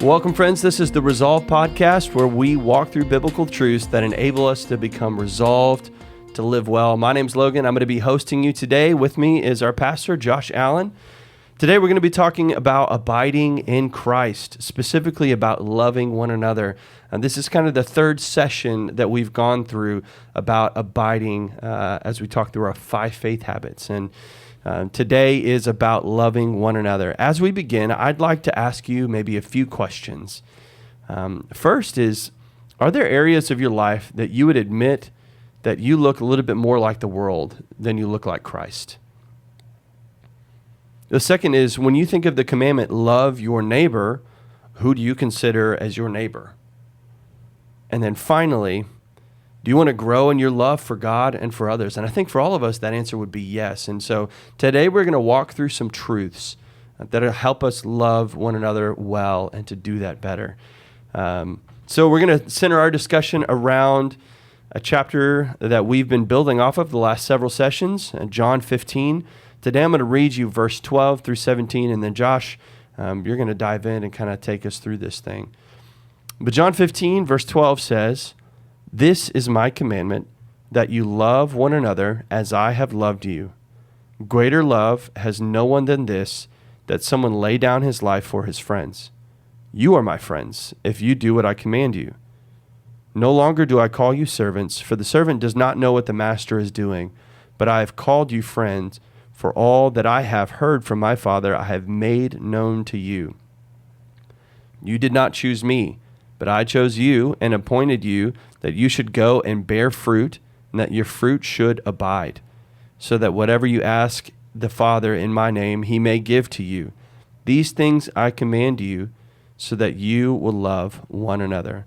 Welcome, friends. This is the Resolve Podcast, where we walk through biblical truths that enable us to become resolved to live well. My name's Logan. I'm going to be hosting you today. With me is our pastor, Josh Allen. Today, we're going to be talking about abiding in Christ, specifically about loving one another. And this is kind of the third session that we've gone through about abiding as we talk through our 5 faith habits. And today is about loving one another. As we begin, I'd like to ask you maybe a few questions. First is, are there areas of your life that you would admit that you look a little bit more like the world than you look like Christ? The second is, when you think of the commandment, love your neighbor, who do you consider as your neighbor? And then finally, do you want to grow in your love for God and for others? And I think for all of us, that answer would be yes. And so today we're going to walk through some truths that will help us love one another well and to do that better. So we're going to center our discussion around a chapter that we've been building off of the last several sessions, John 15. Today I'm going to read you verse 12 through 17, and then Josh, you're going to dive in and kind of take us through this thing. But John 15, verse 12 says, "This is my commandment, that you love one another as I have loved you. Greater love has no one than this, that someone lay down his life for his friends. You are my friends, if you do what I command you. No longer do I call you servants, for the servant does not know what the master is doing, but I have called you friends, for all that I have heard from my Father I have made known to you. You did not choose me, but I chose you and appointed you that you should go and bear fruit, and that your fruit should abide, so that whatever you ask the Father in my name, he may give to you. These things I command you, so that you will love one another."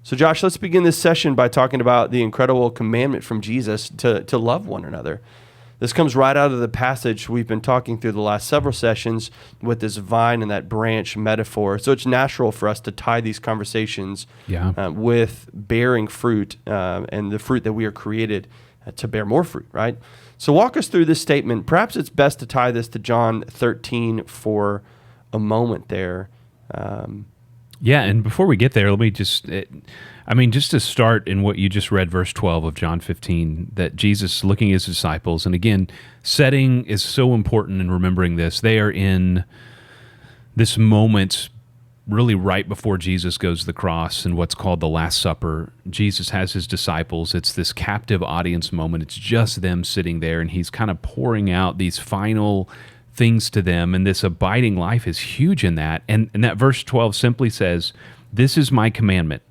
So Josh, let's begin this session by talking about the incredible commandment from Jesus to love one another. This comes right out of the passage we've been talking through the last several sessions with this vine and that branch metaphor. So it's natural for us to tie these conversations with bearing fruit and the fruit that we are created to bear more fruit, right? So walk us through this statement. Perhaps it's best to tie this to John 13 for a moment there. And before we get there, let me just to start in what you just read, verse 12 of John 15, that Jesus looking at his disciples, and again, setting is so important in remembering this. They are in this moment really right before Jesus goes to the cross and what's called the Last Supper. Jesus has his disciples. It's this captive audience moment. It's just them sitting there, and he's kind of pouring out these final things to them, and this abiding life is huge in that. And that verse 12 simply says, "This is my commandment."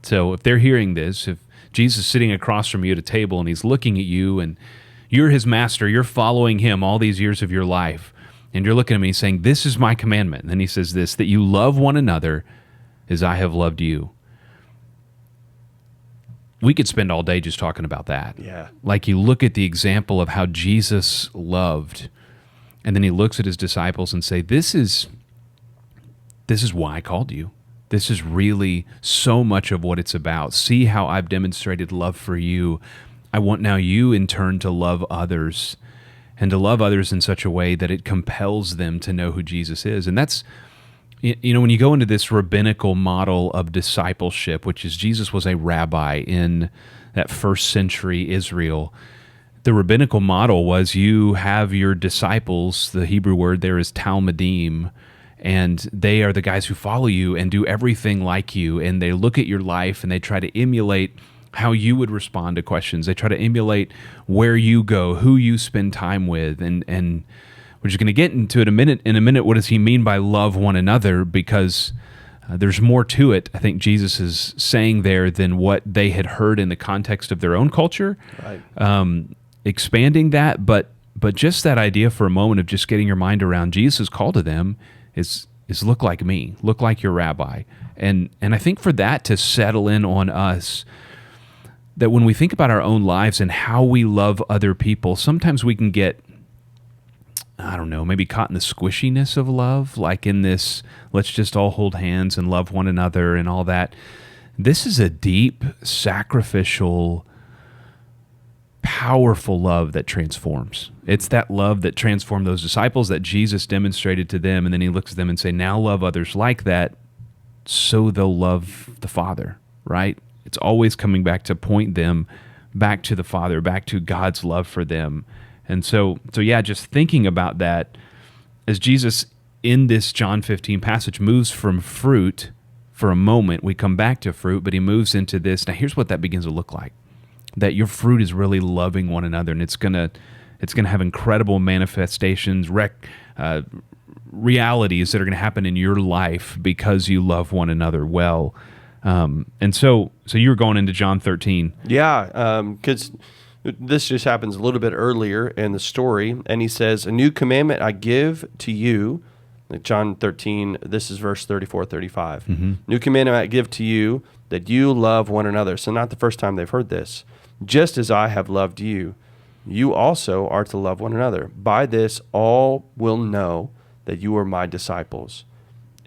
So if they're hearing this, if Jesus is sitting across from you at a table and he's looking at you and you're his master, you're following him all these years of your life, and you're looking at me and saying, "This is my commandment." And then he says this, that you love one another as I have loved you. We could spend all day just talking about that. Yeah. Like you look at the example of how Jesus loved, and then he looks at his disciples and say, this is why I called you. This is really so much of what it's about. See how I've demonstrated love for you. I want now you in turn to love others, and to love others in such a way that it compels them to know who Jesus is. And that's, when you go into this rabbinical model of discipleship, which is Jesus was a rabbi in that first century Israel. The rabbinical model was you have your disciples, the Hebrew word there is talmidim, and they are the guys who follow you and do everything like you, and they look at your life and they try to emulate how you would respond to questions. They try to emulate where you go, who you spend time with, and we're just going to get into it in a minute. What does he mean by love one another? Because there's more to it, I think Jesus is saying there, than what they had heard in the context of their own culture. Right. Expanding that, but just that idea for a moment of just getting your mind around Jesus' call to them is look like me, look like your rabbi. And I think for that to settle in on us, that when we think about our own lives and how we love other people, sometimes we can get, I don't know, maybe caught in the squishiness of love, like in this, let's just all hold hands and love one another and all that. This is a deep, sacrificial, powerful love that transforms. It's that love that transformed those disciples that Jesus demonstrated to them, and then he looks at them and say, now love others like that. so they'll love the Father, right? It's always coming back to point them back to the Father, back to God's love for them. And so yeah, just thinking about that as Jesus in this John 15 passage moves from fruit for a moment, we come back to fruit, but he moves into this. Now here's what that begins to look like. That your fruit is really loving one another, and it's gonna have incredible manifestations, realities that are going to happen in your life because you love one another well. And so you were going into John 13. Yeah, because this just happens a little bit earlier in the story, and he says, "A new commandment I give to you," like John 13, this is verse 34, 35. Mm-hmm. "New commandment I give to you, that you love one another." So not the first time they've heard this. "Just as I have loved you, you also are to love one another. By this all will know that you are my disciples,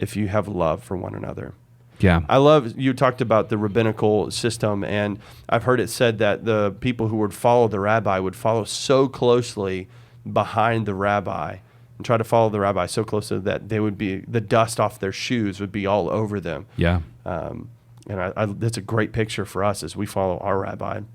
if you have love for one another." Yeah. I love, you talked about the rabbinical system, and I've heard it said that the people who would follow the rabbi would follow so closely behind the rabbi and try to follow the rabbi so closely that they would be, the dust off their shoes would be all over them. Yeah. And that's a great picture for us as we follow our rabbi. I'm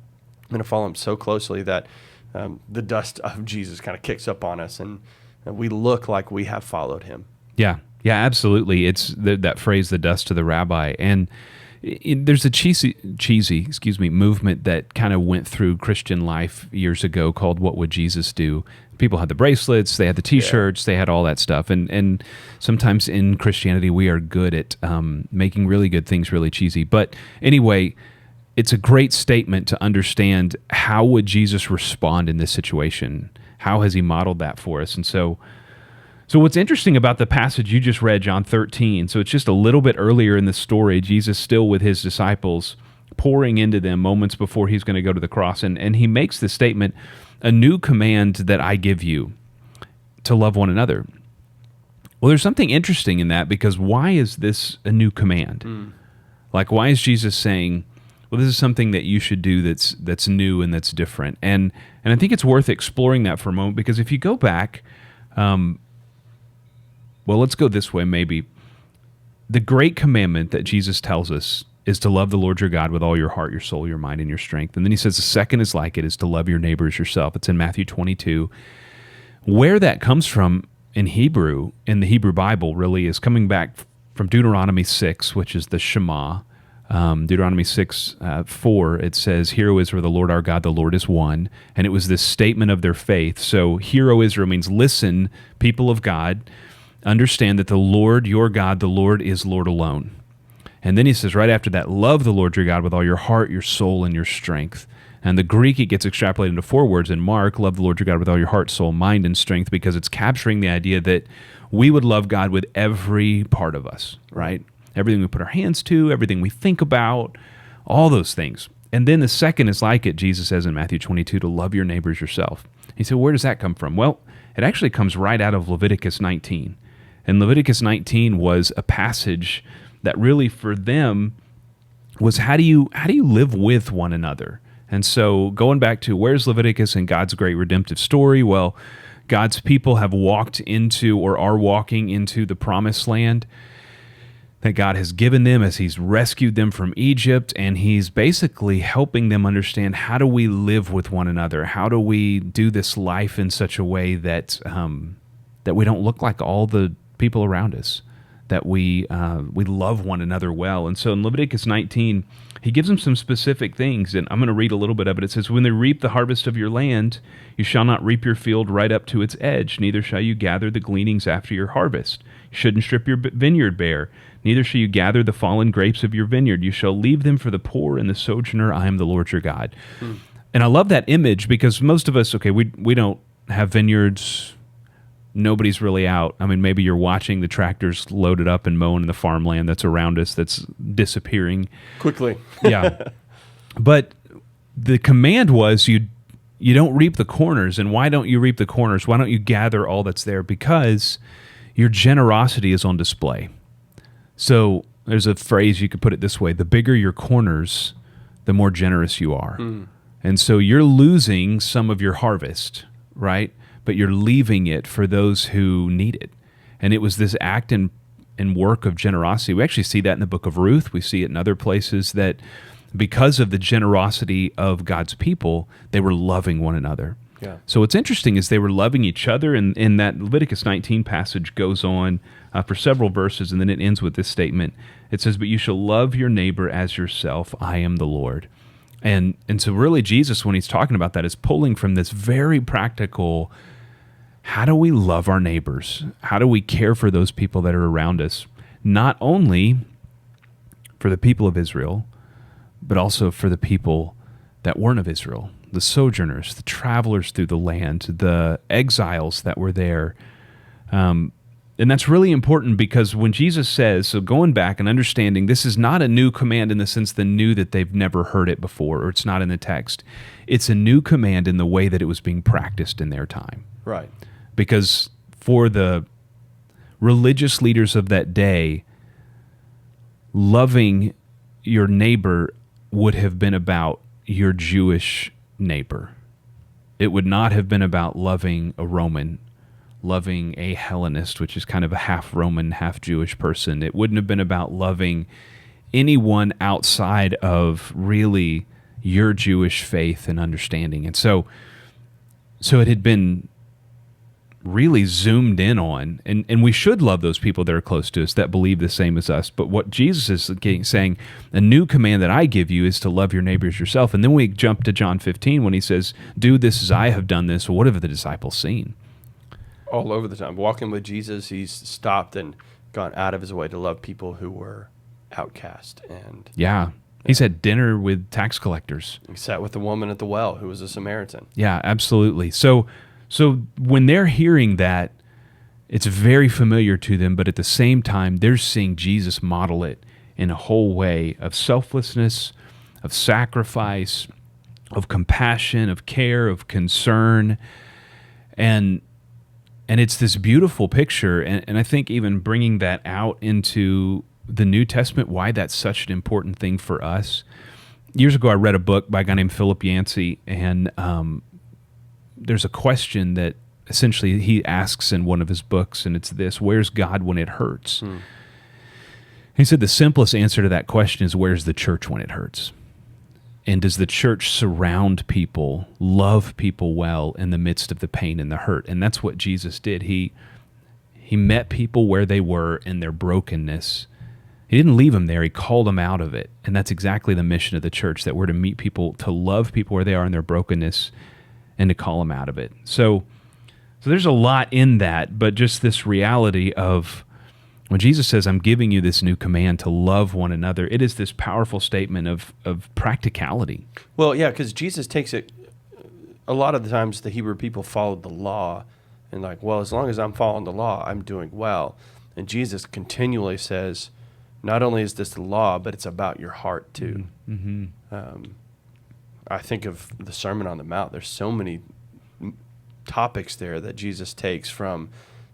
going to follow him so closely that the dust of Jesus kind of kicks up on us, and we look like we have followed him. Yeah. Yeah, absolutely. It's that phrase, the dust to the rabbi. And there's a cheesy movement that kind of went through Christian life years ago called "What Would Jesus Do?" People had the bracelets, they had the T-shirts, They had all that stuff. And sometimes in Christianity, we are good at making really good things really cheesy. But anyway, it's a great statement to understand how would Jesus respond in this situation? How has he modeled that for us? And so what's interesting about the passage you just read, John 13, so it's just a little bit earlier in the story, Jesus still with his disciples, pouring into them moments before he's going to go to the cross. And he makes this statement, "A new command that I give you, to love one another." Well, there's something interesting in that, because why is this a new command? Like, why is Jesus saying, well, this is something that you should do that's new and that's different? And I think it's worth exploring that for a moment, because if you go back, well, let's go this way maybe. The great commandment that Jesus tells us is to love the Lord your God with all your heart, your soul, your mind, and your strength. And then he says the second is like it, is to love your neighbor as yourself. It's in Matthew 22. Where that comes from in Hebrew, in the Hebrew Bible, really is coming back from Deuteronomy 6, which is the Shema. Deuteronomy 6, 4, it says, "Hear, O Israel, the Lord our God, the Lord is one." And it was this statement of their faith. So, "Hear, O Israel," means listen, people of God, understand that the Lord your God, the Lord is Lord alone. And then he says right after that, "Love the Lord your God with all your heart, your soul, and your strength." And the Greek, it gets extrapolated into 4 words in Mark: "Love the Lord your God with all your heart, soul, mind, and strength," because it's capturing the idea that we would love God with every part of us, right? Everything we put our hands to, everything we think about, all those things. And then the second is like it, Jesus says in Matthew 22, to love your neighbors yourself. He said, where does that come from? Well, it actually comes right out of Leviticus 19. And Leviticus 19 was a passage that really for them was how do you live with one another? And so going back to where's Leviticus in God's great redemptive story? Well, God's people have walked into or are walking into the promised land that God has given them as he's rescued them from Egypt, and he's basically helping them understand how do we live with one another? How do we do this life in such a way that that we don't look like all the people around us, that we love one another well. And so in Leviticus 19, he gives them some specific things, and I'm going to read a little bit of it. It says, when they reap the harvest of your land, you shall not reap your field right up to its edge, neither shall you gather the gleanings after your harvest. You shouldn't strip your vineyard bare, neither shall you gather the fallen grapes of your vineyard. You shall leave them for the poor and the sojourner. I am the Lord your God. And I love that image because most of us, okay, we don't have vineyards. Nobody's really out. I mean, maybe you're watching the tractors loaded up and mowing the farmland that's around us that's disappearing quickly. Yeah. But the command was you don't reap the corners. And why don't you reap the corners? Why don't you gather all that's there? Because your generosity is on display. So there's a phrase, you could put it this way: the bigger your corners, the more generous you are. And so you're losing some of your harvest, right? But you're leaving it for those who need it. And it was this act in and work of generosity. We actually see that in the book of Ruth. We see it in other places that because of the generosity of God's people, they were loving one another. Yeah. So what's interesting is they were loving each other, and that Leviticus 19 passage goes on for several verses, and then it ends with this statement. It says, "But you shall love your neighbor as yourself. I am the Lord." And so really Jesus, when he's talking about that, is pulling from this very practical, how do we love our neighbors? How do we care for those people that are around us? Not only for the people of Israel, but also for the people that weren't of Israel, the sojourners, the travelers through the land, the exiles that were there. And that's really important because when Jesus says, so going back and understanding, this is not a new command in the sense the new that they've never heard it before, or it's not in the text. It's a new command in the way that it was being practiced in their time. Right. Because for the religious leaders of that day, loving your neighbor would have been about your Jewish neighbor. It would not have been about loving a Roman, loving a Hellenist, which is kind of a half Roman, half Jewish person. It wouldn't have been about loving anyone outside of really your Jewish faith and understanding. And so it had been really zoomed in on, and we should love those people that are close to us that believe the same as us. But what Jesus is saying, a new command that I give you is to love your neighbors yourself. And then we jump to John 15 when he says, do this as I have done this. Well, what have the disciples seen? All over the time. Walking with Jesus, he's stopped and gone out of his way to love people who were outcast. And yeah. He's had dinner with tax collectors. he sat with the woman at the well who was a Samaritan. Yeah, absolutely. So when they're hearing that, it's very familiar to them, but at the same time, they're seeing Jesus model it in a whole way of selflessness, of sacrifice, of compassion, of care, of concern. And it's this beautiful picture. And I think even bringing that out into the New Testament, why that's such an important thing for us. Years ago, I read a book by a guy named Philip Yancey, and there's a question that essentially he asks in one of his books, and it's this: where's God when it hurts? He said the simplest answer to that question is, where's the church when it hurts? And does the church surround people, love people well in the midst of the pain and the hurt? And that's what Jesus did. He met people where they were in their brokenness. He didn't leave them there. He called them out of it. And that's exactly the mission of the church, that we're to meet people, to love people where they are in their brokenness, and to call them out of it. So there's a lot in that, but just this reality of when Jesus says, I'm giving you this new command to love one another, it is this powerful statement of practicality. Well, yeah, because Jesus takes it, a lot of the times the Hebrew people followed the law, and like, well, as long as I'm following the law, I'm doing well. And Jesus continually says, not only is this the law, but it's about your heart too. Mm-hmm. I think of the Sermon on the Mount. There's so many topics there that Jesus takes from,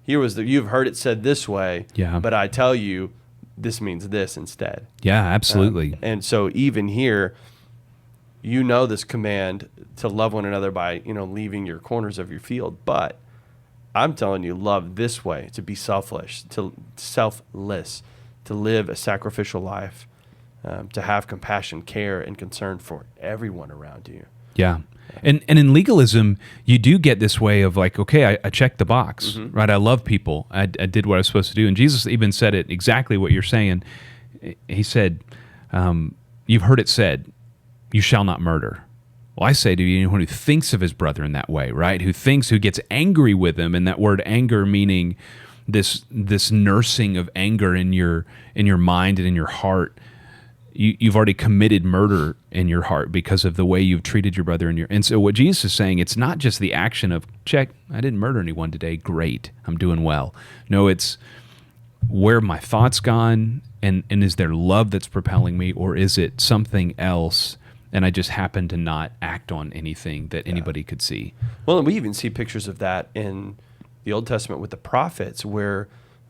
you've heard it said this way, yeah, but I tell you, this means this instead. Yeah, absolutely. And so even here, this command to love one another by, leaving your corners of your field. But I'm telling you, love this way, to be selfless, to live a sacrificial life, to have compassion, care, and concern for everyone around you. Yeah. And in legalism, you do get this way of like, okay, I checked the box, mm-hmm. right? I love people. I did what I was supposed to do. And Jesus even said it exactly what you're saying. He said, you've heard it said, you shall not murder. Well, I say to you, anyone who thinks of his brother in that way, right? Who gets angry with him, and that word anger meaning this nursing of anger in your mind and in your heart. You've already committed murder in your heart because of the way you've treated your brother. And so what Jesus is saying, it's not just the action of, check, I didn't murder anyone today, great, I'm doing well. No, it's where my thoughts gone, and is there love that's propelling me, or is it something else, and I just happen to not act on anything that anybody could see? Well, and we even see pictures of that in the Old Testament with the prophets, where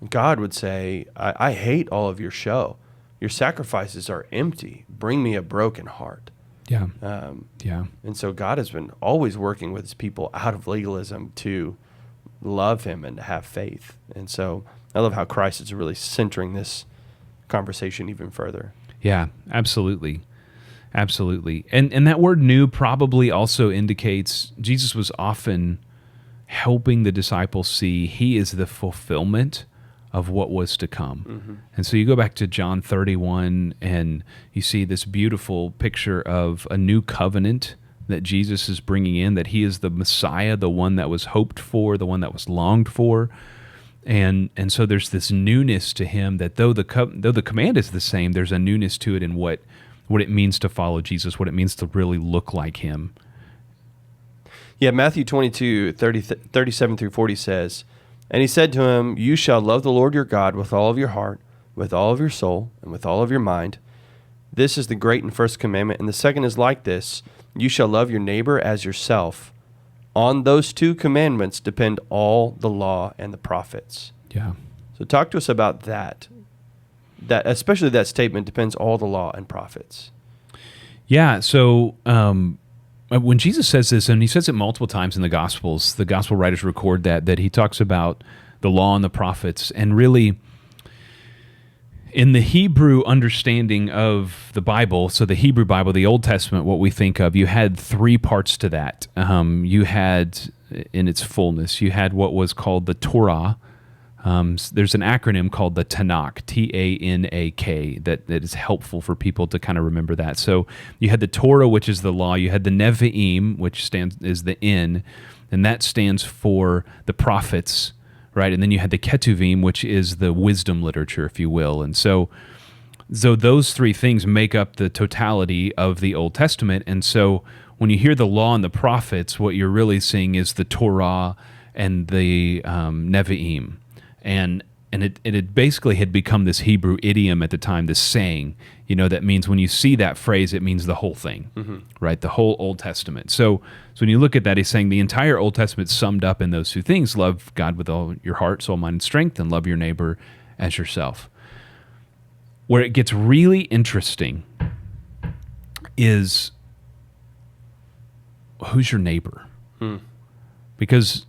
God would say, I hate all of your show. Your sacrifices are empty. Bring me a broken heart. Yeah. And so God has been always working with his people out of legalism to love him and to have faith. And so I love how Christ is really centering this conversation even further. Yeah, absolutely. Absolutely. And that word new probably also indicates Jesus was often helping the disciples see he is the fulfillment of what was to come. Mm-hmm. And so you go back to John 31 and you see this beautiful picture of a new covenant that Jesus is bringing in, that he is the Messiah, the one that was hoped for, the one that was longed for. And so there's this newness to him that though the command is the same, there's a newness to it in what it means to follow Jesus, what it means to really look like him. Yeah, Matthew 22, 37 through 40 says, "And he said to him, you shall love the Lord your God with all of your heart, with all of your soul, and with all of your mind. This is the great and first commandment, and the second is like this, you shall love your neighbor as yourself. On those two commandments depend all the law and the prophets." Yeah. So talk to us about that. That especially that statement, depends all the law and prophets. Yeah, so when Jesus says this, and he says it multiple times in the Gospels, the Gospel writers record that he talks about the law and the prophets, and really in the Hebrew understanding of the Bible, so the Hebrew Bible, the Old Testament, what we think of, you had three parts to that. You had, in its fullness, you had what was called the Torah. There's an acronym called the Tanakh, T-A-N-A-K, that is helpful for people to kind of remember that. So you had the Torah, which is the law. You had the Nevi'im, which is the N, and that stands for the prophets, right? And then you had the Ketuvim, which is the wisdom literature, if you will. And so those three things make up the totality of the Old Testament. And so when you hear the law and the prophets, what you're really seeing is the Torah and the Nevi'im. And it basically had become this Hebrew idiom at the time, this saying, that means when you see that phrase, it means the whole thing, mm-hmm. right? The whole Old Testament. So when you look at that, he's saying the entire Old Testament summed up in those two things: love God with all your heart, soul, mind, and strength, and love your neighbor as yourself. Where it gets really interesting is who's your neighbor? Because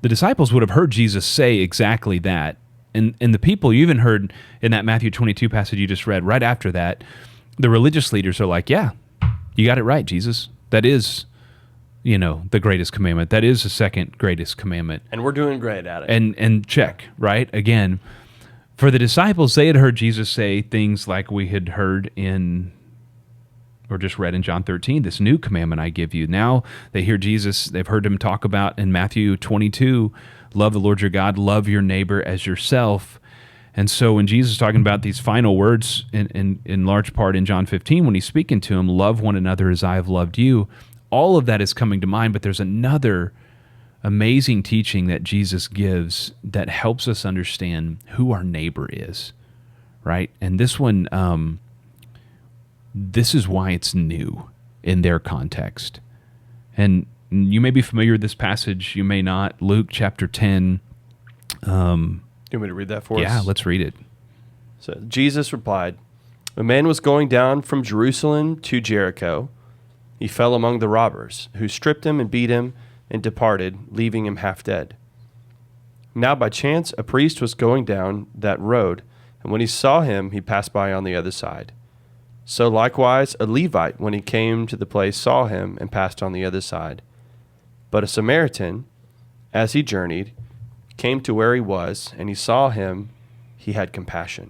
the disciples would have heard Jesus say exactly that. And the people, you even heard in that Matthew 22 passage you just read, right after that, the religious leaders are like, yeah, you got it right, Jesus. That is, the greatest commandment. That is the second greatest commandment. And we're doing great at it. And check, right? Again, for the disciples, they had heard Jesus say things like we had heard or just read in John 13, this new commandment I give you. Now they hear Jesus, they've heard him talk about in Matthew 22, love the Lord your God, love your neighbor as yourself. And so when Jesus is talking about these final words in large part in John 15, when he's speaking to him, love one another as I have loved you, all of that is coming to mind, but there's another amazing teaching that Jesus gives that helps us understand who our neighbor is, right? And this one, this is why it's new in their context. And you may be familiar with this passage, you may not. Luke chapter 10. You want me to read that for us? Yeah, let's read it. So Jesus replied, "A man was going down from Jerusalem to Jericho. He fell among the robbers, who stripped him and beat him and departed, leaving him half dead. Now by chance a priest was going down that road, and when he saw him, he passed by on the other side. So likewise a Levite, when he came to the place, saw him and passed on the other side. But a Samaritan, as he journeyed, came to where he was, and he saw him, he had compassion.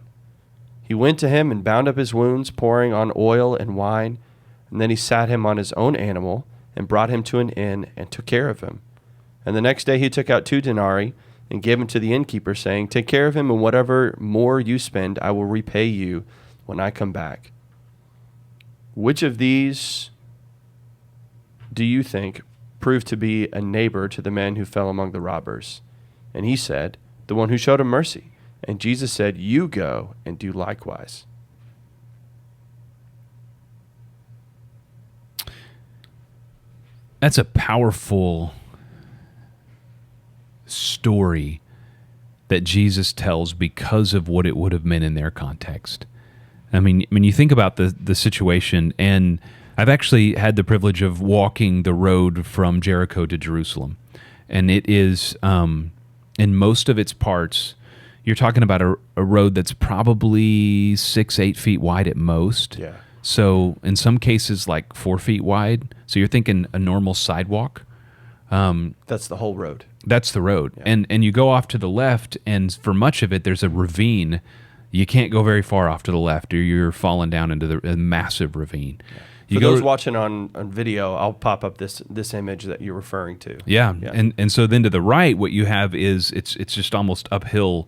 He went to him and bound up his wounds, pouring on oil and wine, and then he sat him on his own animal and brought him to an inn and took care of him. And the next day he took out 2 denarii and gave them to the innkeeper, saying, Take care of him, and whatever more you spend, I will repay you when I come back. Which of these do you think proved to be a neighbor to the man who fell among the robbers?" And he said, "The one who showed him mercy." And Jesus said, "You go and do likewise." That's a powerful story that Jesus tells because of what it would have meant in their context. I mean, you think about the situation, and I've actually had the privilege of walking the road from Jericho to Jerusalem. and it is in most of its parts. You're talking about a road that's probably 6-8 feet wide at most. Yeah. So in some cases, like 4 feet wide. So you're thinking a normal sidewalk. That's the whole road. That's the road. Yeah. And you go off to the left, and for much of it, there's a ravine. You can't go very far off to the left, or you're falling down into a massive ravine. Yeah. For those watching on video, I'll pop up this image that you're referring to. Yeah. And so then to the right, what you have is it's just almost uphill.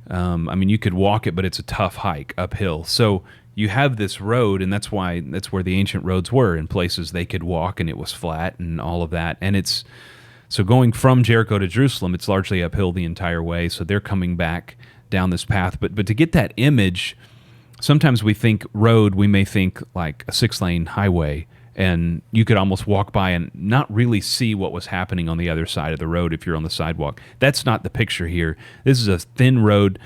I mean, you could walk it, but it's a tough hike uphill. So you have this road, and that's where the ancient roads were, in places they could walk, and it was flat and all of that. And so going from Jericho to Jerusalem, it's largely uphill the entire way. So they're coming back down this path. But to get that image, sometimes we think road, we may think like a 6-lane highway, and you could almost walk by and not really see what was happening on the other side of the road if you're on the sidewalk. That's not the picture here. This is a thin road.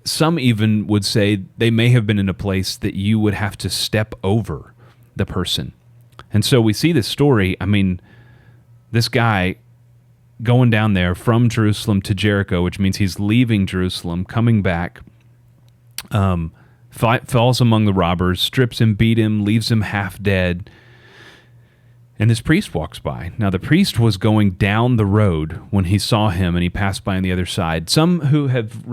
Some even would say they may have been in a place that you would have to step over the person. And so we see this story. I mean, this guy going down there from Jerusalem to Jericho, which means he's leaving Jerusalem, coming back, falls among the robbers, strips him, beat him, leaves him half dead. And this priest walks by. Now, the priest was going down the road when he saw him, and he passed by on the other side. Some who have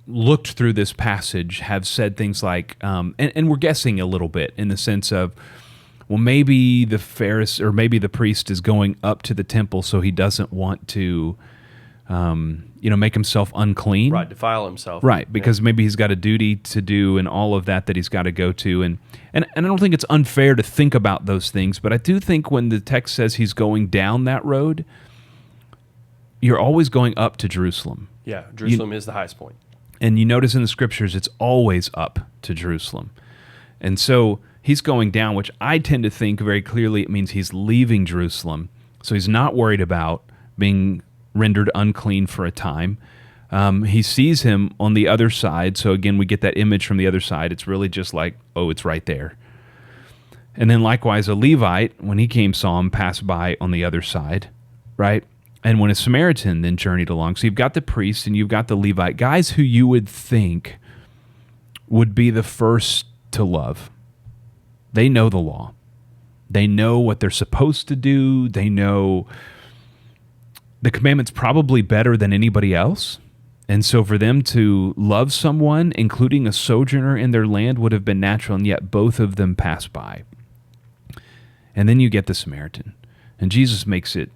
looked through this passage have said things like, and we're guessing a little bit in the sense of, well, maybe the Pharisee or maybe the priest is going up to the temple, so he doesn't want to, make himself unclean. Right, defile himself. Right, because maybe he's got a duty to do and all of that he's got to go to. And I don't think it's unfair to think about those things, but I do think when the text says he's going down that road, you're always going up to Jerusalem. Yeah, Jerusalem is the highest point. And you notice in the scriptures, it's always up to Jerusalem. And so he's going down, which I tend to think very clearly it means he's leaving Jerusalem. So he's not worried about being rendered unclean for a time. He sees him on the other side. So again, we get that image from the other side. It's really just like, oh, it's right there. And then likewise, a Levite, when he saw him pass by on the other side, right? And when a Samaritan then journeyed along. So you've got the priest and you've got the Levite, guys who you would think would be the first to love. They know the law. They know what they're supposed to do. They know the commandment's probably better than anybody else. And so for them to love someone, including a sojourner in their land, would have been natural, and yet both of them pass by. And then you get the Samaritan. And Jesus makes it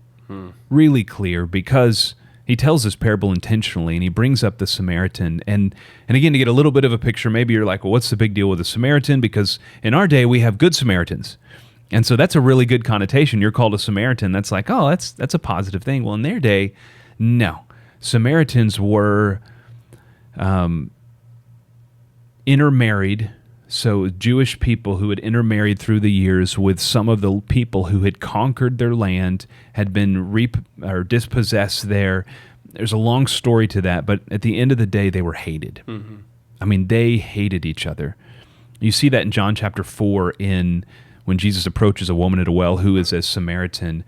really clear because he tells this parable intentionally, and he brings up the Samaritan. And again, to get a little bit of a picture, maybe you're like, well, what's the big deal with the Samaritan? Because in our day, we have good Samaritans. And so that's a really good connotation. You're called a Samaritan. That's like, oh, that's a positive thing. Well, in their day, no. Samaritans were intermarried, so Jewish people who had intermarried through the years with some of the people who had conquered their land, had been dispossessed there. There's a long story to that, but at the end of the day, they were hated. Mm-hmm. I mean, they hated each other. You see that in John chapter 4 when Jesus approaches a woman at a well who is a Samaritan,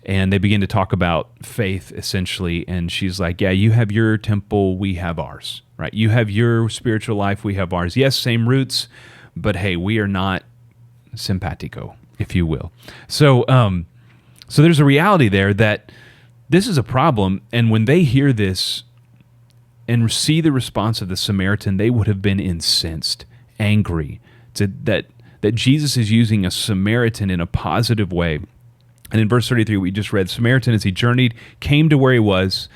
and they begin to talk about faith, essentially, and she's like, yeah, you have your temple, we have ours, right? You have your spiritual life, we have ours. Yes, same roots, but hey, we are not simpatico, if you will. So there's a reality there that this is a problem, and when they hear this and see the response of the Samaritan, they would have been incensed, angry, that Jesus is using a Samaritan in a positive way. And in verse 33, we just read, Samaritan, as he journeyed, came to where he was.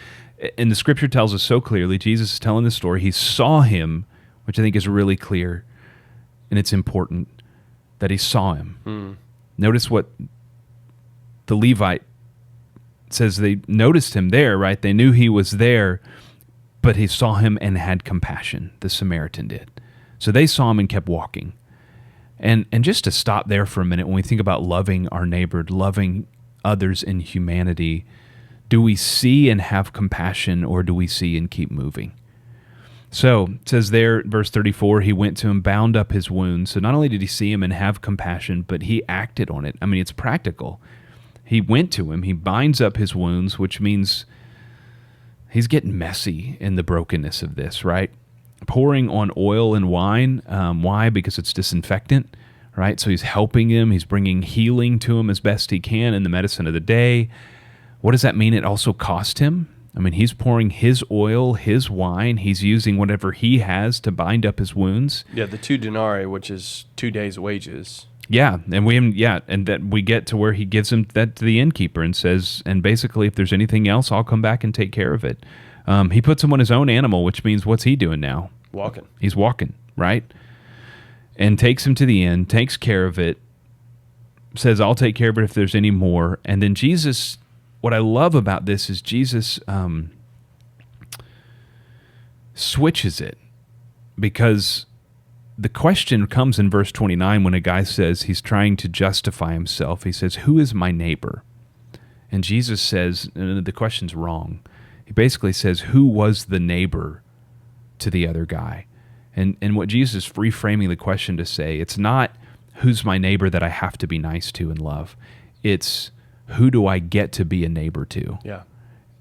And the scripture tells us so clearly, Jesus is telling the story, he saw him, which I think is really clear, and it's important that he saw him. Notice what the Levite says. They noticed him there, right? They knew he was there, but he saw him and had compassion. The Samaritan did. So they saw him and kept walking. And just to stop there for a minute, when we think about loving our neighbor, loving others in humanity, do we see and have compassion, or do we see and keep moving? So it says there, verse 34, he went to him, bound up his wounds. So not only did he see him and have compassion, but he acted on it. I mean, it's practical. He went to him. He binds up his wounds, which means he's getting messy in the brokenness of this, right? Pouring on oil and wine. Why? Because it's disinfectant, right? So he's helping him. He's bringing healing to him as best he can in the medicine of the day. What does that mean? It also cost him. I mean, he's pouring his oil, his wine. He's using whatever he has to bind up his wounds. Yeah, the 2 denarii, which is 2 days' wages. Yeah, and then we get to where he gives him that to the innkeeper and says, and basically, if there's anything else, I'll come back and take care of it. He puts him on his own animal, which means what's he doing now? Walking. He's walking, right? And takes him to the inn, takes care of it, says, I'll take care of it if there's any more. And then Jesus, what I love about this is Jesus switches it, because the question comes in verse 29 when a guy says he's trying to justify himself. He says, who is my neighbor? And Jesus says, the question's wrong. He basically says, who was the neighbor to the other guy? And what Jesus is reframing the question to say, it's not who's my neighbor that I have to be nice to and love. It's who do I get to be a neighbor to? Yeah.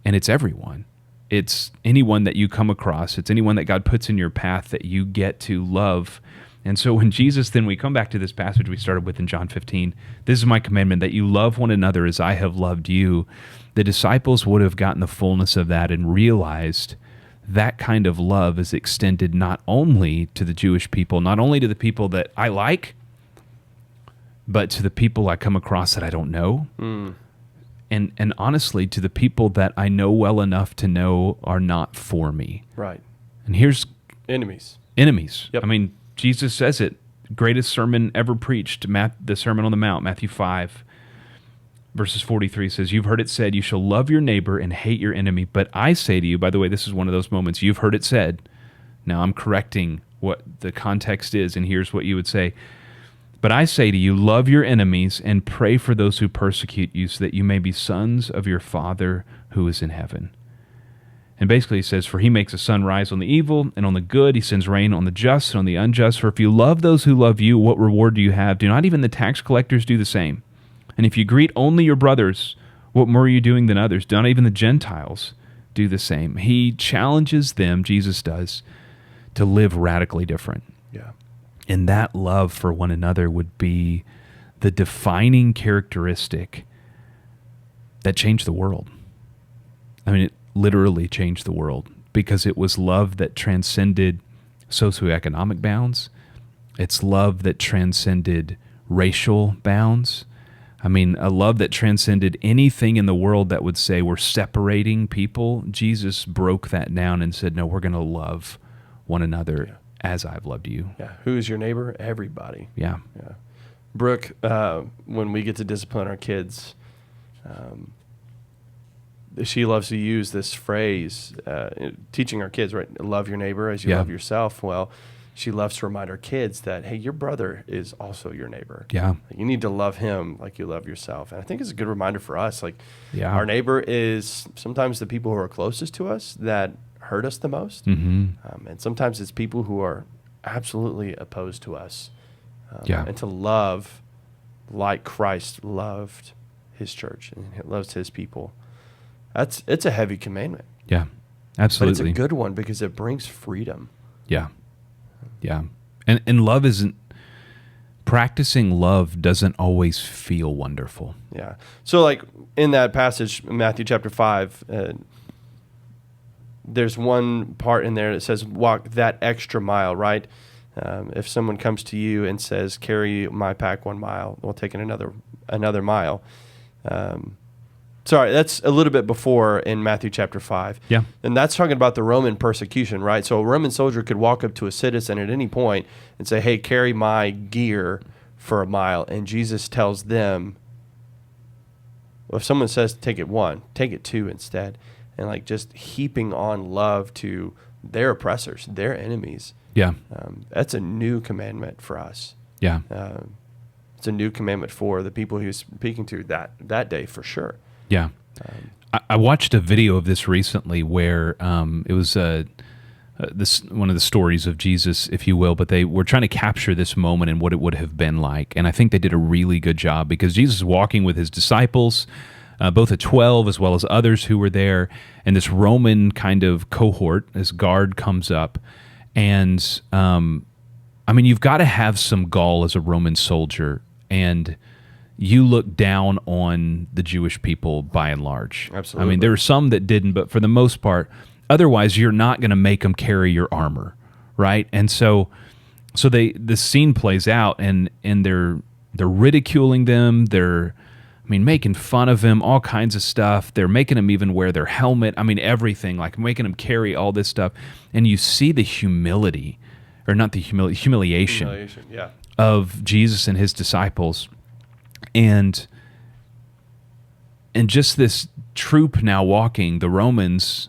And it's everyone. It's anyone that you come across. It's anyone that God puts in your path that you get to love. And so when Jesus, then we come back to this passage we started with in John 15, this is my commandment, that you love one another as I have loved you. The disciples would have gotten the fullness of that and realized that kind of love is extended not only to the Jewish people, not only to the people that I like, but to the people I come across that I don't know. And honestly, to the people that I know well enough to know are not for me. Right. And here's Enemies. Yep. I Yep. mean, Jesus says it. Greatest sermon ever preached, the Sermon on the Mount, Matthew 5, verses 43 says, you've heard it said, you shall love your neighbor and hate your enemy. But I say to you, by the way, this is one of those moments, you've heard it said. Now I'm correcting what the context is, and here's what you would say. But I say to you, love your enemies and pray for those who persecute you, so that you may be sons of your Father who is in heaven. And basically he says, for he makes the sun rise on the evil and on the good. He sends rain on the just and on the unjust. For if you love those who love you, what reward do you have? Do not even the tax collectors do the same? And if you greet only your brothers, what more are you doing than others? Do not even the Gentiles do the same? He challenges them, Jesus does, to live radically different. Yeah. And that love for one another would be the defining characteristic that changed the world. I mean, it literally changed the world, because it was love that transcended socioeconomic bounds. It's love that transcended racial bounds. I mean, a love that transcended anything in the world that would say we're separating people. Jesus broke that down and said, no, we're going to love one another as I've loved you. Yeah. Who is your neighbor? Everybody. Yeah. Yeah. Brooke, when we get to discipline our kids, she loves to use this phrase, teaching our kids, right? Love your neighbor as you love yourself. Well, she loves to remind our kids that, hey, your brother is also your neighbor. Yeah. You need to love him like you love yourself. And I think it's a good reminder for us. Like, Yeah. our neighbor is sometimes the people who are closest to us that hurt us the most. Mm-hmm. And sometimes it's people who are absolutely opposed to us. Yeah. And to love like Christ loved his church and loves his people. It's a heavy commandment. Yeah. But Absolutely. it's a good one because it brings freedom. Yeah. Yeah. And love isn't, practicing love doesn't always feel wonderful. Yeah. So like in that passage, Matthew chapter 5, there's one part in there that says walk that extra mile, right? If someone comes to you and says, carry my pack 1 mile, we'll take it another mile. Sorry, that's a little bit before in Matthew chapter 5. Yeah. And that's talking about the Roman persecution, right? So a Roman soldier could walk up to a citizen at any point and say, hey, carry my gear for a mile. And Jesus tells them, well, if someone says take it 1, take it 2 instead. And like just heaping on love to their oppressors, their enemies. Yeah. That's a new commandment for us. Yeah. It's a new commandment for the people he was speaking to that day for sure. Yeah. I watched a video of this recently where it was one of the stories of Jesus, if you will, but they were trying to capture this moment and what it would have been like. And I think they did a really good job because Jesus is walking with his disciples, both the 12 as well as others who were there, and this Roman kind of cohort, this guard comes up. And, you've got to have some gall as a Roman soldier, and you look down on the Jewish people by and large. Absolutely. There were some that didn't, but for the most part, otherwise you're not going to make them carry your armor, right? And so the scene plays out, and they're ridiculing them. They're making fun of him, all kinds of stuff. They're making him even wear their helmet. Everything, like making him carry all this stuff. And you see the humiliation yeah, of Jesus and his disciples. And just this troop now walking, the Romans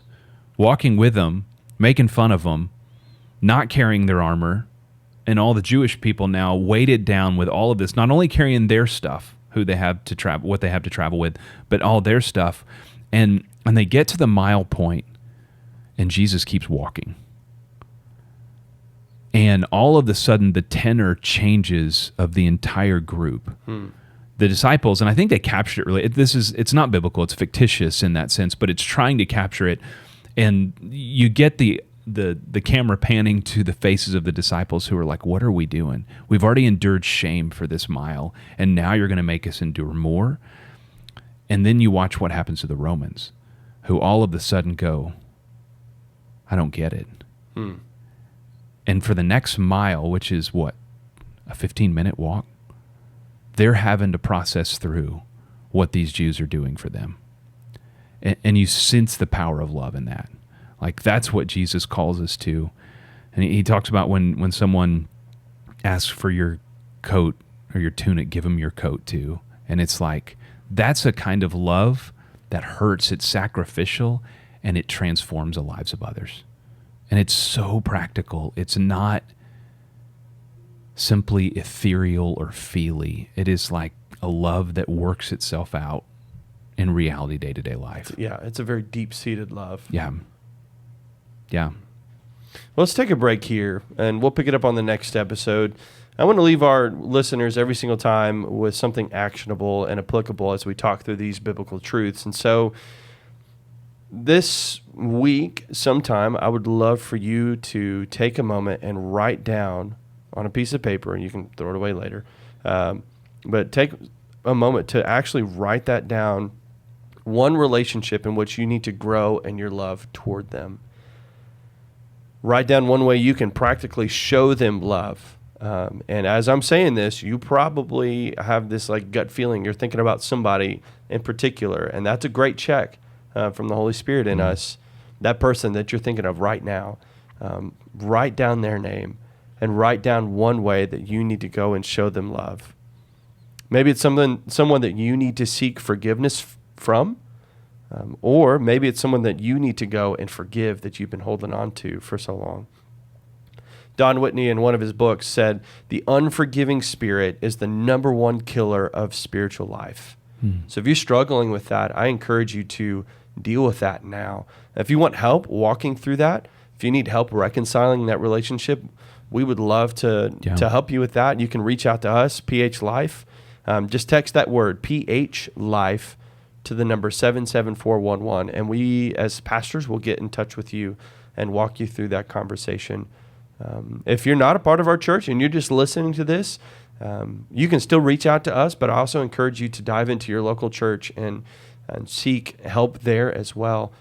walking with them, making fun of them, not carrying their armor, and all the Jewish people now weighted down with all of this, not only carrying their stuff, what they have to travel with, but all their stuff. And they get to the mile point, and Jesus keeps walking. And all of a sudden, the tenor changes of the entire group. The disciples, and I think they captured it really. It's not biblical; it's fictitious in that sense, but it's trying to capture it. And you get the camera panning to the faces of the disciples who are like, "What are we doing? We've already endured shame for this mile, and now you're going to make us endure more." And then you watch what happens to the Romans, who all of a sudden go, "I don't get it." And for the next mile, which is what, a 15-minute walk, they're having to process through what these Jews are doing for them. And you sense the power of love in that. Like, that's what Jesus calls us to. And he talks about when someone asks for your coat or your tunic, give them your coat too. And it's like, that's a kind of love that hurts, it's sacrificial, and it transforms the lives of others. And it's so practical. It's not simply ethereal or feely. It is like a love that works itself out in reality, day-to-day life. Yeah, it's a very deep-seated love. Yeah. Well, let's take a break here, and we'll pick it up on the next episode. I want to leave our listeners every single time with something actionable and applicable as we talk through these biblical truths. And so this week, sometime, I would love for you to take a moment and write down on a piece of paper, and you can throw it away later, but take a moment to actually write that down, one relationship in which you need to grow in your love toward them. Write down one way you can practically show them love. And as I'm saying this, you probably have this like gut feeling. You're thinking about somebody in particular, and that's a great check from the Holy Spirit in us. That person that you're thinking of right now, write down their name and write down one way that you need to go and show them love. Maybe it's someone that you need to seek forgiveness from, or maybe it's someone that you need to go and forgive that you've been holding on to for so long. Don Whitney, in one of his books, said, "The unforgiving spirit is the number one killer of spiritual life." So if you're struggling with that, I encourage you to deal with that now. If you want help walking through that, if you need help reconciling that relationship, we would love to help you with that. You can reach out to us, PH Life. Just text that word, PH Life, to the number 77411, and we, as pastors, will get in touch with you and walk you through that conversation. If you're not a part of our church and you're just listening to this, you can still reach out to us, but I also encourage you to dive into your local church and seek help there as well.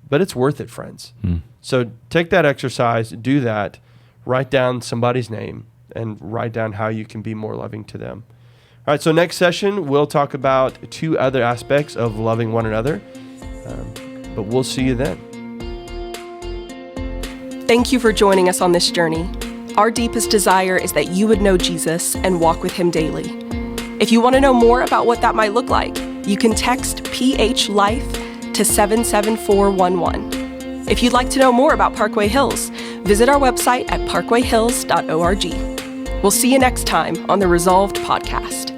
But it's worth it, friends. So take that exercise, do that, write down somebody's name, and write down how you can be more loving to them. All right, so next session, we'll talk about 2 other aspects of loving one another, but we'll see you then. Thank you for joining us on this journey. Our deepest desire is that you would know Jesus and walk with him daily. If you want to know more about what that might look like, you can text PH Life to 77411. If you'd like to know more about Parkway Hills, visit our website at parkwayhills.org. We'll see you next time on the Resolved Podcast.